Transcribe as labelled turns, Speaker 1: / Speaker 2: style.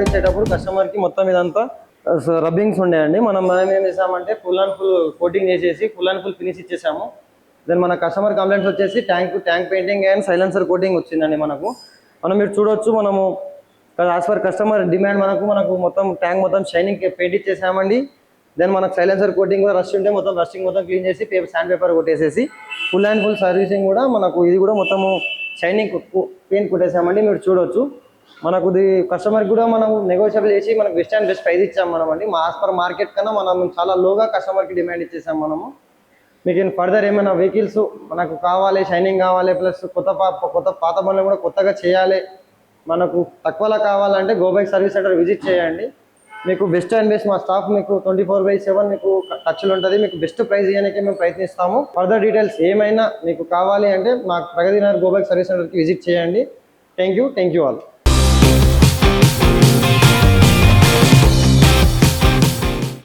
Speaker 1: ఇచ్చేటప్పుడు కస్టమర్కి మొత్తం ఇదంతా రబ్బింగ్స్ ఉండేయండి. మనం ఏం చేసామంటే ఫుల్ అండ్ ఫుల్ కోటింగ్ చేసేసి ఫుల్ అండ్ ఫుల్ ఫినిష్ ఇచ్చేసాము. దెన్ మన కస్టమర్ కంప్లైంట్స్ వచ్చేసి tank painting and silencer coating వచ్చిందండి. మనం మీరు చూడొచ్చు, మనము యాజ్ పర్ కస్టమర్ డిమాండ్ మనకు మొత్తం ట్యాంక్ మొత్తం షైనింగ్ పెయింట్ ఇచ్చేసామండి. దెన్ మనకు సైలెన్సర్ కోటింగ్ కూడా రష్ ఉంటే మొత్తం రస్టింగ్ మొత్తం క్లీన్ చేసి శాండ్ పేపర్ కొట్టేసేసి ఫుల్ అండ్ ఫుల్ సర్వీసింగ్ కూడా మనకు ఇది కూడా మొత్తము షైనింగ్ పెయింట్ కొట్టేసామండి. మీరు చూడొచ్చు, మనకు ఇది కస్టమర్కి కూడా మనం నెగోషియబుల్ చేసి మనకు బెస్ట్ అండ్ బెస్ట్ ప్రైస్ ఇచ్చాం మనం అండి. యాజ్ పర్ మార్కెట్ కన్నా మనం చాలా లోగా కస్టమర్కి డిమాండ్ ఇచ్చేసాం మనము. మీకు ఫర్దర్ ఏమైనా వెహికల్స్ మనకు కావాలి, షైనింగ్ కావాలి, ప్లస్ కొత్త పాత బండ్లు కూడా కొత్తగా చేయాలి, మనకు తక్కువలో కావాలంటే గోబైక్ సర్వీస్ సెంటర్ విజిట్ చేయండి. మీకు బెస్ట్ అండ్ బెస్ట్ మా స్టాఫ్ మీకు 24/7 మీకు టచ్లు ఉంటుంది. మీకు బెస్ట్ ప్రైస్ ఇవ్వడానికి మేము ప్రయత్నిస్తాము. ఫర్దర్ డీటెయిల్స్ ఏమైనా మీకు కావాలి అంటే మా ప్రగతి నగర్ గోబైక్ సర్వీస్ సెంటర్కి విజిట్ చేయండి. Thank you all.